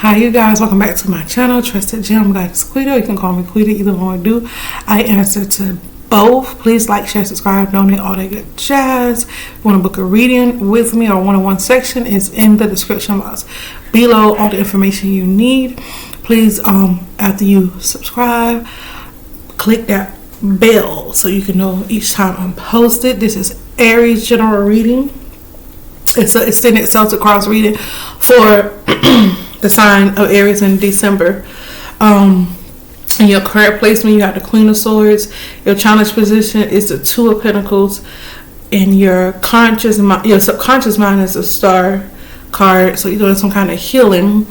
Hi you guys, welcome back to my channel, Trusted Gem Goddess Quita. You can call me Quita, either one will do. I answer to both. Please like, share, subscribe, donate, all that good jazz. If you want to book a reading with me or one-on-one section is in the description box below. All the information you need. Please, after you subscribe, click that bell so you can know each time I'm posted. This is Aries general reading. It's an extended Celtic cross reading for the sign of Aries in December. In your current placement, you have the Queen of Swords. Your challenge position is the Two of Pentacles. And your subconscious mind is a Star card. So you're doing some kind of healing.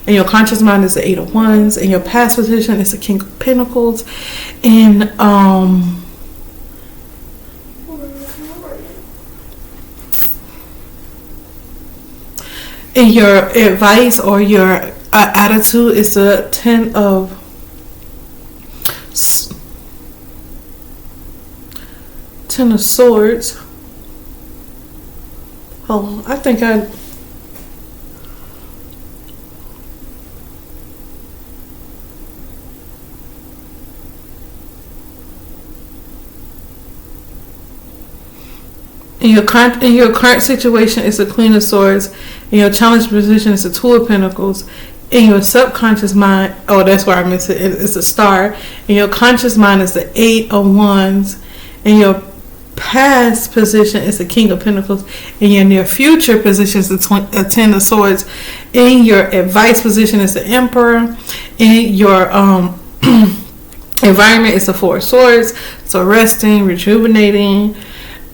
And your conscious mind is the Eight of Wands. And your past position is the King of Pentacles. And your advice or your attitude is the Ten of Swords. Hold on, I think in your current situation is the Queen of Swords. In your challenge position is the Two of Pentacles. In your subconscious mind, oh, that's where I missed it. It's a Star. In your conscious mind is the Eight of Wands. In your past position is the King of Pentacles. In your near future position is the Ten of Swords. In your advice position is the Emperor. In your environment is the Four of Swords. So resting, rejuvenating.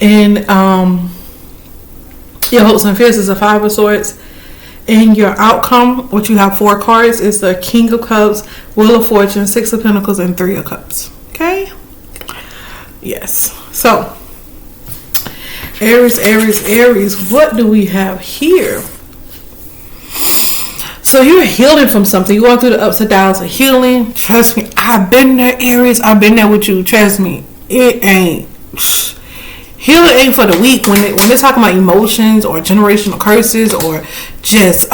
And your hopes and fears is the Five of Swords. And your outcome, which you have 4 cards, is the King of Cups, Wheel of Fortune, Six of Pentacles, and Three of Cups. Okay? Yes. So, Aries, what do we have here? So you're healing from something. You're going through the ups and downs of healing. Trust me, I've been there, Aries. I've been there with you. Trust me. It ain't... Healing ain't for the weak. When they're talking about emotions or generational curses or just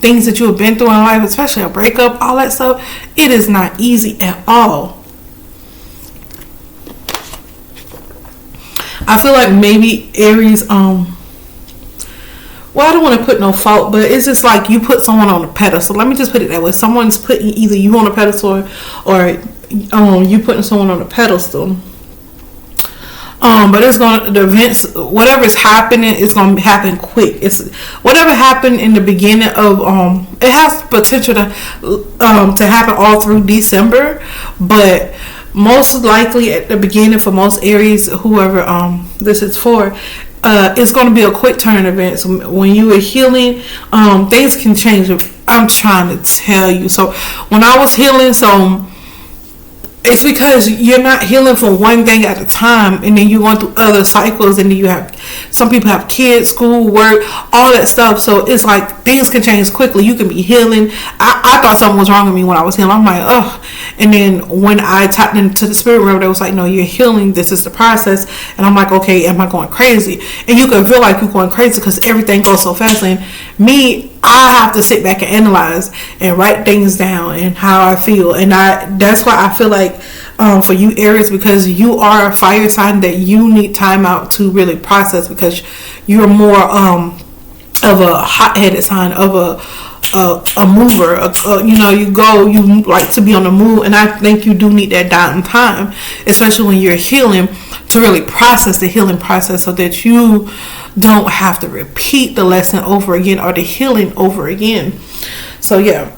things that you have been through in life, especially a breakup, all that stuff, it is not easy at all. I feel like maybe Aries, well, I don't want to put no fault, but it's just like you put someone on a pedestal. Let me just put it that way. Someone's putting either you on a pedestal or you putting someone on a pedestal. But it's the events, whatever's happening, it's gonna happen quick. It's whatever happened in the beginning of it has potential to happen all through December, but most likely at the beginning for most Aries, whoever this is for, it's gonna be a quick turn event. So when you are healing, things can change. I'm trying to tell you. So when I was healing, it's because you're not healing for one thing at a time, and then you're going through other cycles, and then you have some people have kids, school, work, all that stuff. So it's like things can change quickly. You can be healing. I thought something was wrong with me when I was healing. I'm like, ugh. And then when I tapped into the spirit realm, they was like, no, you're healing. This is the process. And I'm like, okay, am I going crazy? And you can feel like you're going crazy because everything goes so fast. And I have to sit back and analyze and write things down and how I feel. And that's why I feel like for you Aries, because you are a fire sign, that you need time out to really process, because you're more of a hot-headed sign, of a mover. You like to be on the move, and I think you do need that downtime, especially when you're healing, to really process the healing process so that you don't have to repeat the lesson over again or the healing over again. So yeah.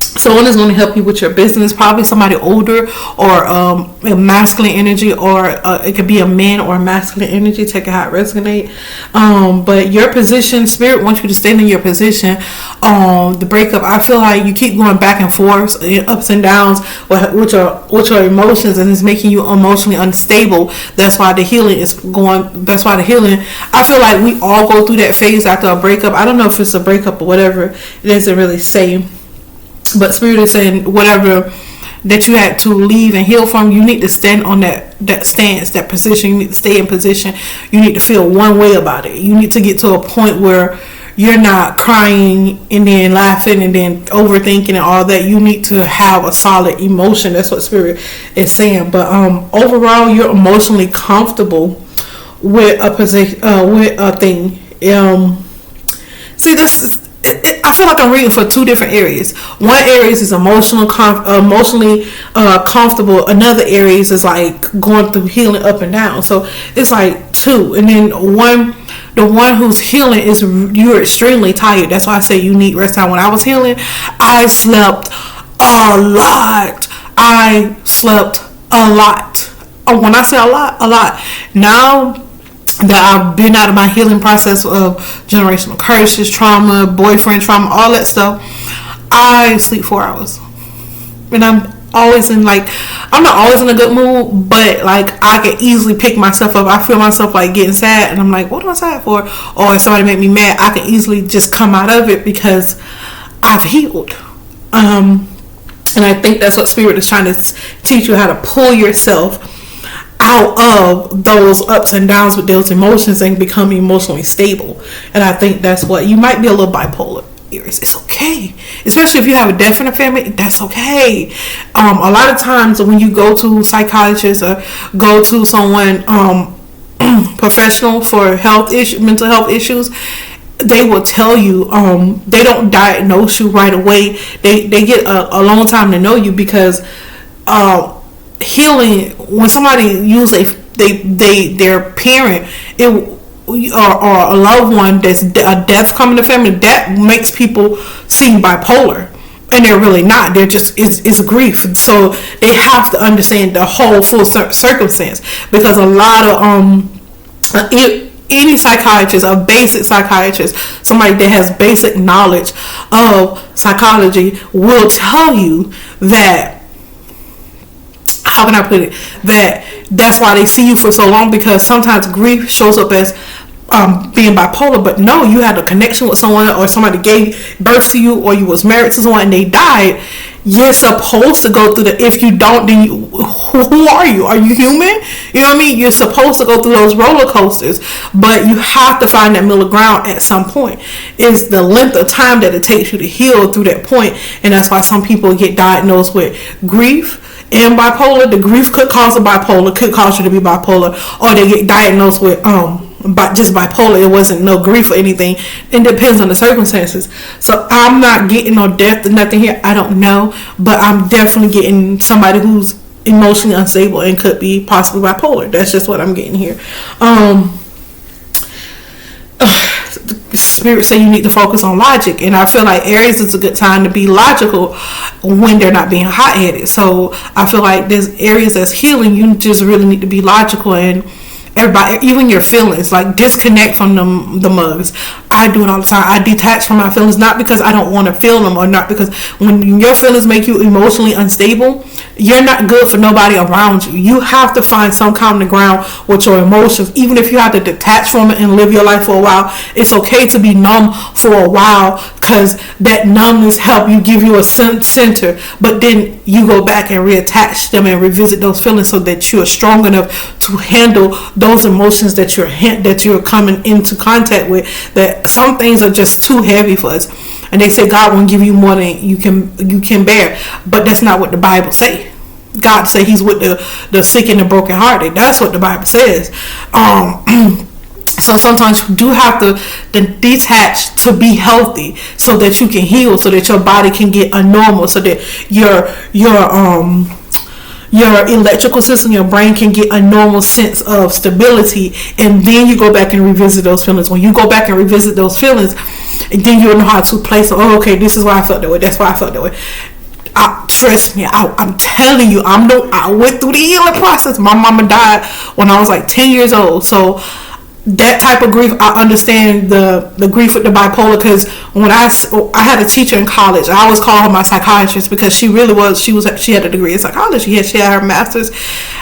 Someone is going to help you with your business, probably somebody older or a masculine energy, or it could be a man or a masculine energy. Take it how it resonate. But your position, spirit wants you to stand in your position. The breakup, I feel like you keep going back and forth, ups and downs with your emotions, and it's making you emotionally unstable. That's why the healing is going. That's why the healing. I feel like we all go through that phase after a breakup. I don't know if it's a breakup or whatever. It doesn't really say. But Spirit is saying whatever that you had to leave and heal from, you need to stand on that stance, that position. You need to stay in position. You need to feel one way about it. You need to get to a point where you're not crying and then laughing and then overthinking and all that. You need to have a solid emotion. That's what spirit is saying. But overall, you're emotionally comfortable with a position, with a thing. See, this is, I feel like I'm reading for two different areas. One Aries is emotionally comfortable. Another Aries is like going through healing up and down. So it's like two, and then the one who's healing is you're extremely tired. That's why I say you need rest time. When I was healing, I slept a lot. I slept a lot. When I say a lot. Now that I've been out of my healing process of generational curses, trauma, boyfriend trauma, all that stuff, I sleep 4 hours. And I'm not always in a good mood, but like I can easily pick myself up. I feel myself like getting sad and I'm like, what am I sad for? Or if somebody make me mad, I can easily just come out of it because I've healed. And I think that's what spirit is trying to teach you, how to pull yourself out of those ups and downs with those emotions and become emotionally stable. And I think that's what you might be a little bipolar. It's okay, especially if you have a death in the family. That's okay. A lot of times when you go to psychiatrists or go to someone professional for mental health issues, they will tell you they don't diagnose you right away. They get a long time to know you, because healing, when somebody uses their parent, or a loved one that's a death coming to family, that makes people seem bipolar, and they're really not. They're just it's grief. So they have to understand the whole full circumstance, because a lot of any psychiatrist, a basic psychiatrist, somebody that has basic knowledge of psychology, will tell you that, how can I put it, that's why they see you for so long, because sometimes grief shows up as being bipolar, but no, you had a connection with someone, or somebody gave birth to you, or you was married to someone and they died. You're supposed to go through that. If you don't, then who are you? Are you human? You know what I mean? You're supposed to go through those roller coasters, but you have to find that middle ground at some point. It's the length of time that it takes you to heal through that point, and that's why some people get diagnosed with grief and bipolar. The grief could cause a bipolar, could cause you to be bipolar, or they get diagnosed with just bipolar. It wasn't no grief or anything. It depends on the circumstances. So I'm not getting no death or nothing here. I don't know, but I'm definitely getting somebody who's emotionally unstable and could be possibly bipolar. That's just what I'm getting here. Spirit say you need to focus on logic, and I feel like Aries is a good time to be logical when they're not being hot-headed. So I feel like there's areas that's healing. You just really need to be logical, and everybody, even your feelings, like disconnect from the mugs. I do it all the time. I detach from my feelings, not because I don't want to feel them, or not because when your feelings make you emotionally unstable, you're not good for nobody around you. You have to find some common ground with your emotions. Even if you have to detach from it and live your life for a while, it's okay to be numb for a while, because that numbness help you, give you a center. But then you go back and reattach them and revisit those feelings, so that you're strong enough to handle those emotions that you're coming into contact with. That some things are just too heavy for us, and they say God won't give you more than you can bear, but that's not what the Bible say. God say He's with the sick and the brokenhearted. That's what the Bible says. So sometimes you do have to detach to be healthy, so that you can heal, so that your body can get a normal, so that your electrical system, your brain can get a normal sense of stability, and then you go back and revisit those feelings. When you go back and revisit those feelings, and then you'll know how to place, okay, this is why I felt that way, that's why I felt that way. Trust me, I'm telling you, I went through the healing process. My mama died when I was like 10 years old, so that type of grief, I understand the grief with the bipolar, because when I had a teacher in college, I always call her my psychiatrist, because she really was. She had a degree in psychology. She had her master's.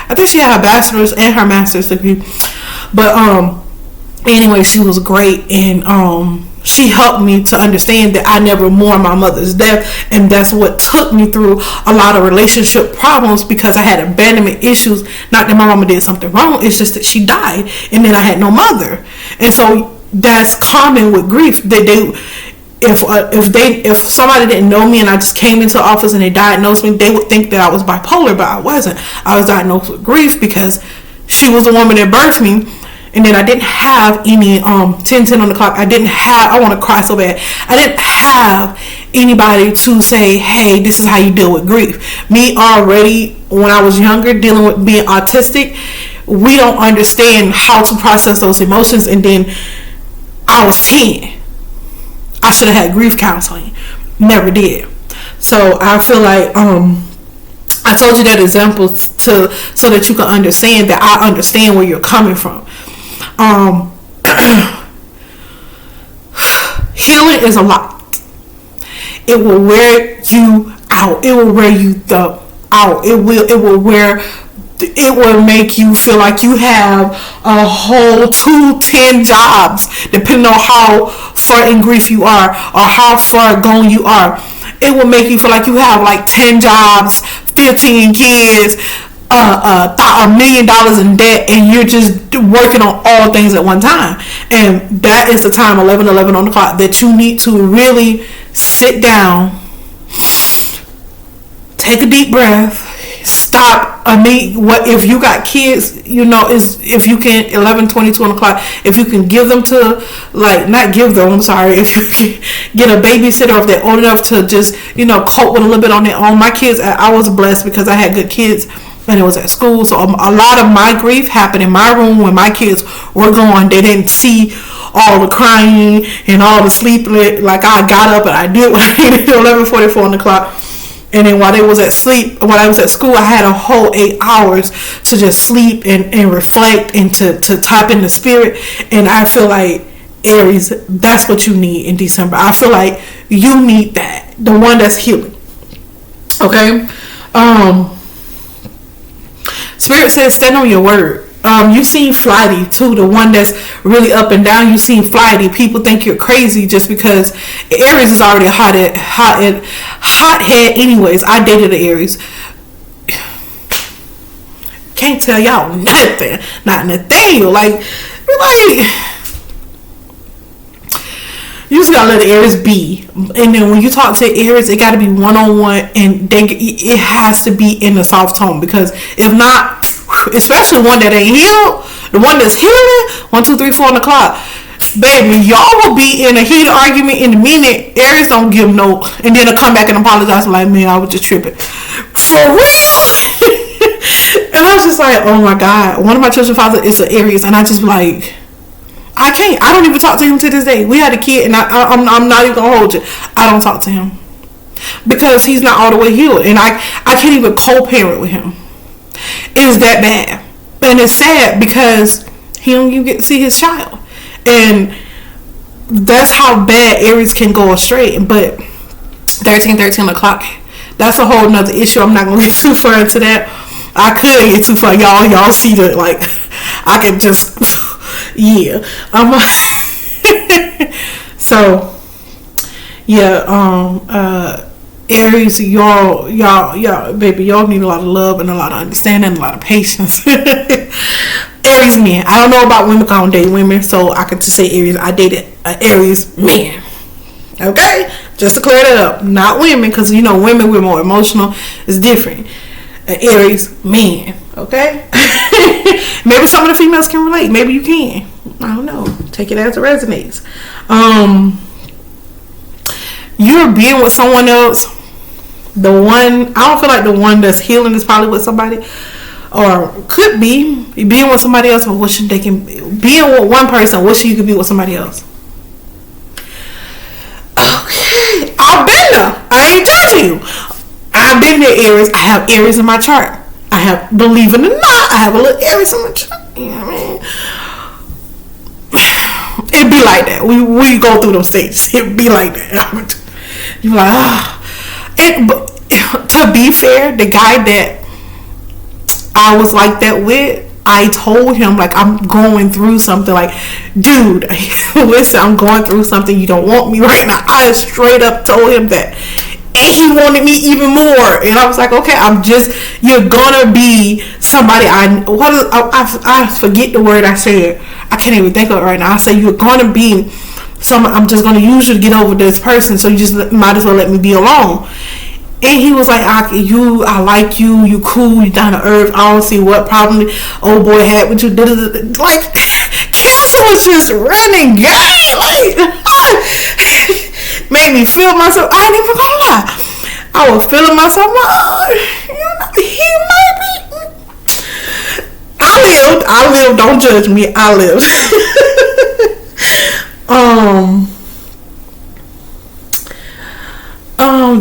I think she had her bachelor's and her master's degree. But anyway, she was great, and she helped me to understand that I never mourned my mother's death, and that's what took me through a lot of relationship problems, because I had abandonment issues. Not that my mama did something wrong, it's just that she died, and then I had no mother. And so that's common with grief. If somebody didn't know me and I just came into the office and they diagnosed me, they would think that I was bipolar, but I wasn't. I was diagnosed with grief because she was the woman that birthed me. And then I didn't have any 10 on the clock. I want to cry so bad. I didn't have anybody to say, hey, this is how you deal with grief. Me already, when I was younger, dealing with being autistic, we don't understand how to process those emotions. And then I was 10. I should have had grief counseling. Never did. So I feel like I told you that example so that you can understand that I understand where you're coming from. Healing is a lot. It will wear you out. It will wear you out. It will make you feel like you have a whole 10 jobs, depending on how far in grief you are or how far gone you are. It will make you feel like you have like 10 jobs, 15 kids, $1 million in debt, and you're just working on all things at one time. And that is the time, 11 on the clock, that you need to really sit down, take a deep breath, stop. What if you got kids, is if you can 11:22 on the clock, if you can give them to, like, not give them, I'm sorry, if you can get a babysitter, if they're old enough to just cope with a little bit on their own. My kids, I was blessed because I had good kids and it was at school, so a lot of my grief happened in my room when my kids were gone. They didn't see all the crying and all the sleeping. Like, I got up and I did what I needed at 11:44 on the clock. And then while I was at school, I had a whole 8 hours to just sleep and reflect and to tap in the spirit. And I feel like, Aries, that's what you need in December. I feel like you need that. The one that's healing. Okay? Spirit says stand on your word. You seem flighty too. The one that's really up and down, you seem flighty. People think you're crazy just because Aries is already a hothead anyways. I dated an Aries. Can't tell y'all nothing. Not Nathaniel. Like you just gotta let the Aries be. And then when you talk to Aries, it gotta be one-on-one, and it has to be in the soft tone, because if not, especially one that ain't healed, the one that's healing, 1, 2, 3, 4 on the clock, baby, y'all will be in a heated argument in a minute. Aries don't give no, and then they'll come back and apologize, like, man, I was just tripping. For real. And I was just like, oh my God. One of my children's father is an Aries, and I just like, I don't even talk to him to this day. We had a kid, and I'm not even gonna hold you. I don't talk to him because he's not all the way healed, and I can't even co-parent with him. It's that bad, and it's sad because he don't even get to see his child, and that's how bad Aries can go astray. But 13 o'clock, that's a whole nother issue. I'm not gonna get too far into that. I could get too far. Y'all see that, like, I can just yeah. So yeah, Aries, y'all, baby, y'all need a lot of love and a lot of understanding, a lot of patience. Aries men, I don't know about women, I don't date women, so I could just say Aries. I dated an Aries man. Okay, just to clear that up, not women, because women, we're more emotional. It's different. An Aries man. Okay. Maybe some of the females can relate. Maybe you can. I don't know. Take it as it resonates. You're being with someone else. I don't feel like the one that's healing is probably with somebody, or could be being with somebody else, but wishing they can being with one person, wishing you could be with somebody else. Okay, I've been there. I ain't judging you. I've been there, Aries. I have Aries in my chart. I have, believe it or not, I have a little Aries in my chart. You know what I mean? It be like that. We go through them stages. It be like that. You're like, but to be fair, the guy that I was like that with, I told him, like, I'm going through something. Like, dude, listen, I'm going through something. You don't want me right now. I straight up told him that. and he wanted me even more. And I was like, okay, you're gonna be somebody. I forget the word I said. I can't even think of it right now. I say you're gonna be I'm just gonna use you to get over this person, so you just might as well let me be alone. And he was like, I like you, you cool, you down to earth, I don't see what problem old boy had with you. Like, Cancer was just running game, like, made me feel myself. I ain't even gonna lie, I was feeling myself. He might be. I lived. Don't judge me. I lived.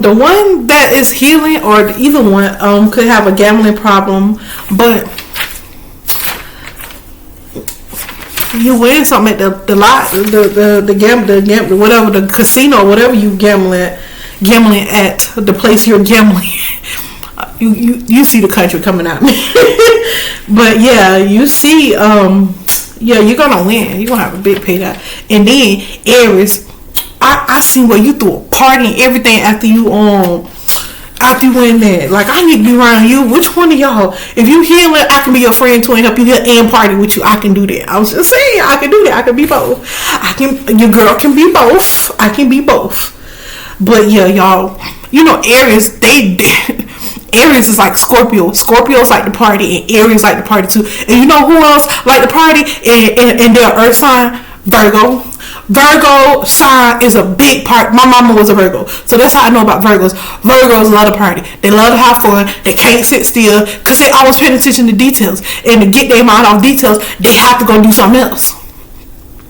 The one that is healing, or either one, could have a gambling problem, but you win something at the lot, the gamble, whatever, the casino, whatever you gambling at the place you're gambling. You see the country coming at me. But yeah, you see, yeah, you're gonna win. You're gonna have a big payout. And then Aries, I see where you threw a party and everything after you win that. Like, I need to be around you. Which one of y'all? If you healing, I can be your friend too and help you heal and party with you. I can do that. I was just saying, I can do that. I can be both. Your girl can be both. I can be both. But yeah, y'all, you know, Aries, Aries is like Scorpio. Scorpios like to party, and Aries like to party too. And you know who else like to party? And their earth sign, Virgo. Virgo sign is a big part. My mama was a Virgo, so that's how I know about Virgos. Virgos love to party. They love to have fun. They can't sit still because they always paying attention to details. And to get their mind off details, they have to go do something else.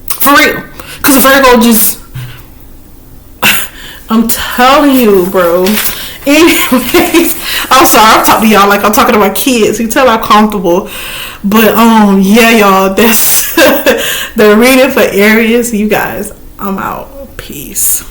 For real. Because Virgo just... I'm telling you, bro. Anyways, I'm sorry, I'm talking to y'all like I'm talking to my kids. You tell I'm comfortable. But yeah, y'all, that's the reading for Aries. You guys, I'm out. Peace.